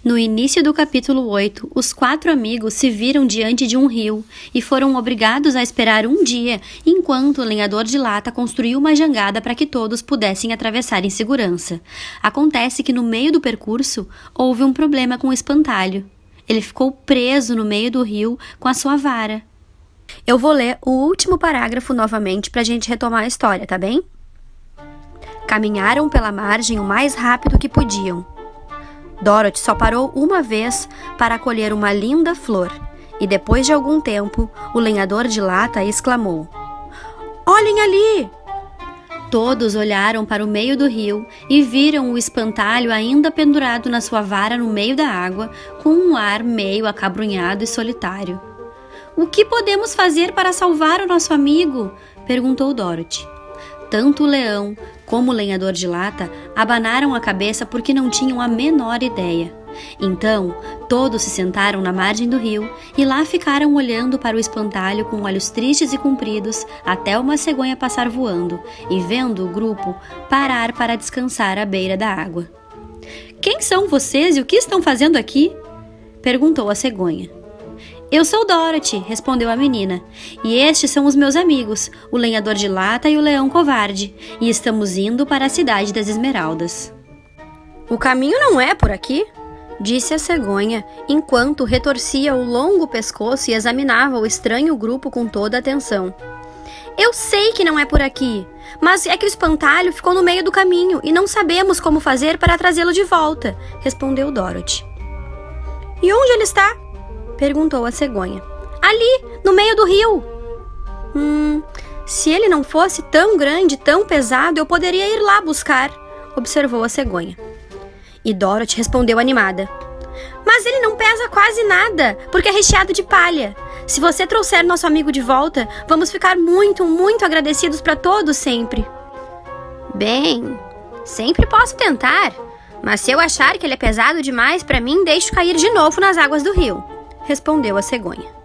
No início do capítulo 8, os 4 amigos se viram diante de um rio e foram obrigados a esperar um dia enquanto o lenhador de lata construiu uma jangada para que todos pudessem atravessar em segurança. Acontece que no meio do percurso houve um problema com o espantalho. Ele ficou preso no meio do rio com a sua vara. Eu vou ler o último parágrafo novamente para a gente retomar a história, tá bem? Caminharam pela margem o mais rápido que podiam. Dorothy só parou uma vez para colher uma linda flor, e depois de algum tempo, o lenhador de lata exclamou: "Olhem ali!" Todos olharam para o meio do rio e viram o espantalho ainda pendurado na sua vara no meio da água, com um ar meio acabrunhado e solitário. "O que podemos fazer para salvar o nosso amigo?" perguntou Dorothy. Tanto o leão como o lenhador de lata abanaram a cabeça porque não tinham a menor ideia. Então, todos se sentaram na margem do rio e lá ficaram olhando para o espantalho com olhos tristes e compridos até uma cegonha passar voando e vendo o grupo parar para descansar à beira da água. "Quem são vocês e o que estão fazendo aqui?" perguntou a cegonha. "Eu sou Dorothy", respondeu a menina, "e estes são os meus amigos, o lenhador de lata e o leão covarde, e estamos indo para a cidade das Esmeraldas." "O caminho não é por aqui?" disse a cegonha, enquanto retorcia o longo pescoço e examinava o estranho grupo com toda a atenção. "Eu sei que não é por aqui, mas é que o espantalho ficou no meio do caminho e não sabemos como fazer para trazê-lo de volta", respondeu Dorothy. "E onde ele está?" perguntou a cegonha. "Ali, no meio do rio." Se ele não fosse tão grande, tão pesado, eu poderia ir lá buscar", observou a cegonha. E Dorothy respondeu animada: "Mas ele não pesa quase nada, porque é recheado de palha. Se você trouxer nosso amigo de volta, vamos ficar muito, muito agradecidos para todos sempre." "Bem, sempre posso tentar, mas se eu achar que ele é pesado demais para mim, deixo cair de novo nas águas do rio", respondeu a cegonha.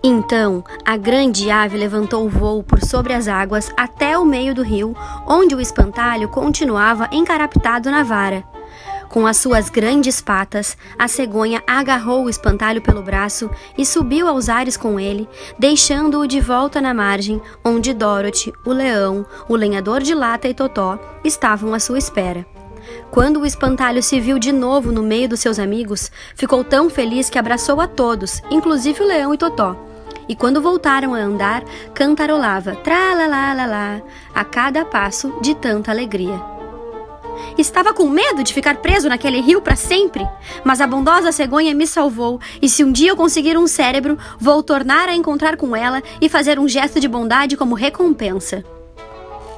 Então, a grande ave levantou o voo por sobre as águas até o meio do rio, onde o espantalho continuava encarapitado na vara. Com as suas grandes patas, a cegonha agarrou o espantalho pelo braço e subiu aos ares com ele, deixando-o de volta na margem, onde Dorothy, o leão, o lenhador de lata e Totó estavam à sua espera. Quando o espantalho se viu de novo no meio dos seus amigos, ficou tão feliz que abraçou a todos, inclusive o leão e Totó. E quando voltaram a andar, cantarolava "Tralalalala" a cada passo de tanta alegria. "Estava com medo de ficar preso naquele rio para sempre, mas a bondosa cegonha me salvou, e se um dia eu conseguir um cérebro, vou tornar a encontrar com ela e fazer um gesto de bondade como recompensa."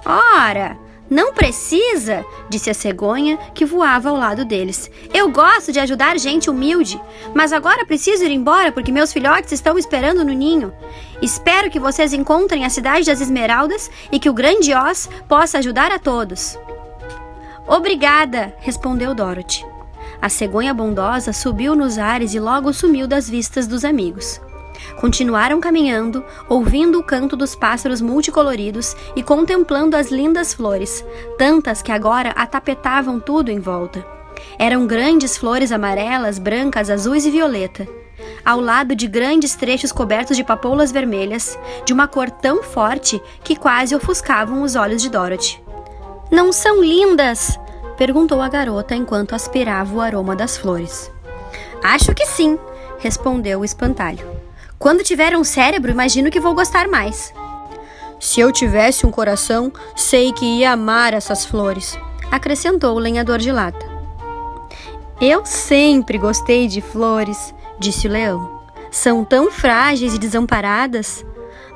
"Ora, não precisa", disse a cegonha, que voava ao lado deles. "Eu gosto de ajudar gente humilde, mas agora preciso ir embora porque meus filhotes estão esperando no ninho. Espero que vocês encontrem a cidade das Esmeraldas e que o grande Oz possa ajudar a todos." "Obrigada", respondeu Dorothy. A cegonha bondosa subiu nos ares e logo sumiu das vistas dos amigos. Continuaram caminhando, ouvindo o canto dos pássaros multicoloridos e contemplando as lindas flores, tantas que agora atapetavam tudo em volta. Eram grandes flores amarelas, brancas, azuis e violeta, ao lado de grandes trechos cobertos de papoulas vermelhas, de uma cor tão forte que quase ofuscavam os olhos de Dorothy. "Não são lindas?" perguntou a garota enquanto aspirava o aroma das flores. "Acho que sim", respondeu o espantalho. "Quando tiver um cérebro, imagino que vou gostar mais." "Se eu tivesse um coração, sei que ia amar essas flores", acrescentou o lenhador de lata. "Eu sempre gostei de flores", disse o leão. "São tão frágeis e desamparadas,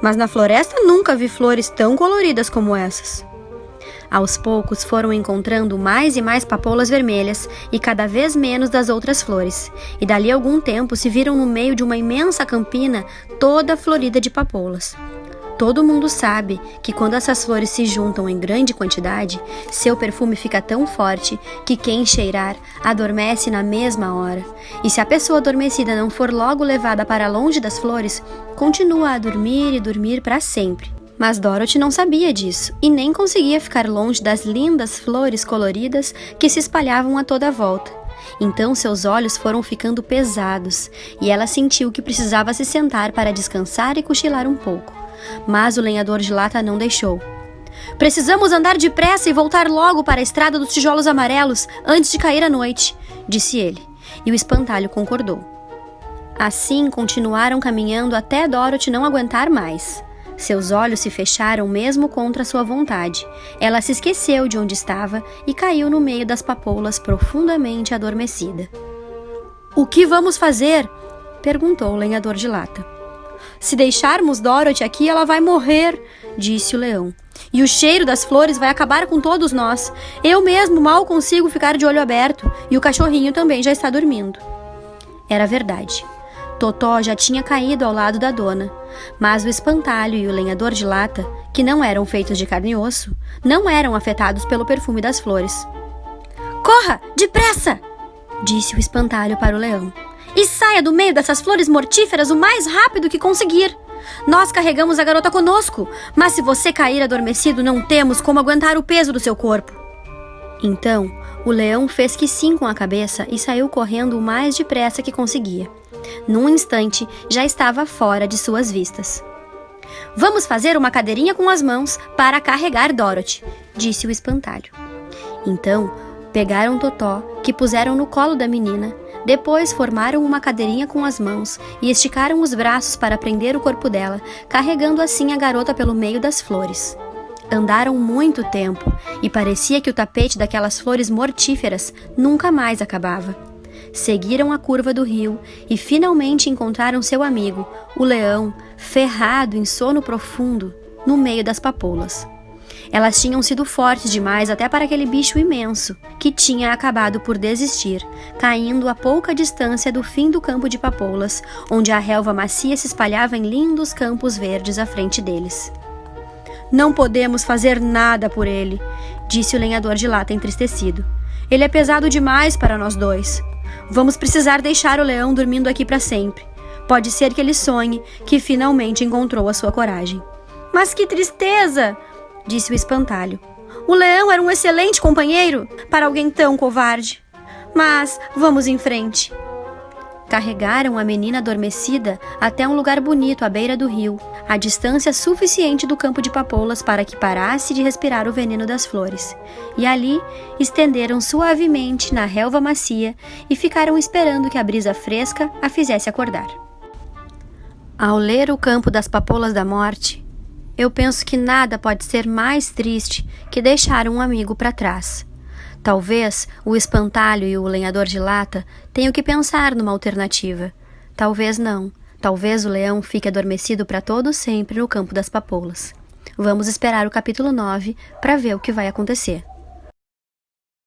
mas na floresta nunca vi flores tão coloridas como essas." Aos poucos foram encontrando mais e mais papoulas vermelhas e cada vez menos das outras flores, e dali a algum tempo se viram no meio de uma imensa campina toda florida de papoulas. Todo mundo sabe que quando essas flores se juntam em grande quantidade, seu perfume fica tão forte que quem cheirar adormece na mesma hora. E se a pessoa adormecida não for logo levada para longe das flores, continua a dormir e dormir para sempre. Mas Dorothy não sabia disso e nem conseguia ficar longe das lindas flores coloridas que se espalhavam a toda a volta. Então seus olhos foram ficando pesados e ela sentiu que precisava se sentar para descansar e cochilar um pouco. Mas o lenhador de lata não deixou. Precisamos andar depressa e voltar logo para a estrada dos tijolos amarelos antes de cair a noite, disse ele, e o espantalho concordou. Assim continuaram caminhando até Dorothy não aguentar mais. Seus olhos se fecharam mesmo contra sua vontade. Ela se esqueceu de onde estava e caiu no meio das papoulas profundamente adormecida. O que vamos fazer? Perguntou o lenhador de lata. Se deixarmos Dorothy aqui, ela vai morrer, disse o leão. E o cheiro das flores vai acabar com todos nós. Eu mesmo mal consigo ficar de olho aberto e o cachorrinho também já está dormindo. Era verdade. Totó já tinha caído ao lado da dona, mas o espantalho e o lenhador de lata, que não eram feitos de carne e osso, não eram afetados pelo perfume das flores. Corra, depressa! Disse o espantalho para o leão. E saia do meio dessas flores mortíferas o mais rápido que conseguir. Nós carregamos a garota conosco, mas se você cair adormecido, não temos como aguentar o peso do seu corpo. Então, o leão fez que sim com a cabeça e saiu correndo o mais depressa que conseguia. Num instante, já estava fora de suas vistas. Vamos fazer uma cadeirinha com as mãos para carregar Dorothy, disse o espantalho. Então, pegaram Totó, que puseram no colo da menina, depois formaram uma cadeirinha com as mãos e esticaram os braços para prender o corpo dela, carregando assim a garota pelo meio das flores. Andaram muito tempo e parecia que o tapete daquelas flores mortíferas nunca mais acabava. Seguiram a curva do rio e finalmente encontraram seu amigo, o leão, ferrado em sono profundo, no meio das papoulas. Elas tinham sido fortes demais até para aquele bicho imenso, que tinha acabado por desistir, caindo a pouca distância do fim do campo de papoulas, onde a relva macia se espalhava em lindos campos verdes à frente deles. Não podemos fazer nada por ele, disse o lenhador de lata entristecido. Ele é pesado demais para nós dois. Vamos precisar deixar o leão dormindo aqui para sempre. Pode ser que ele sonhe que finalmente encontrou a sua coragem. Mas que tristeza! Disse o espantalho. O leão era um excelente companheiro para alguém tão covarde. Mas vamos em frente. Carregaram a menina adormecida até um lugar bonito à beira do rio, a distância suficiente do campo de papoulas para que parasse de respirar o veneno das flores. E ali estenderam suavemente na relva macia e ficaram esperando que a brisa fresca a fizesse acordar. Ao ler O Campo das Papoulas da Morte, eu penso que nada pode ser mais triste que deixar um amigo para trás. Talvez o espantalho e o lenhador de lata tenham que pensar numa alternativa. Talvez não. Talvez o leão fique adormecido para todo sempre no campo das papoulas. Vamos esperar o capítulo 9 para ver o que vai acontecer.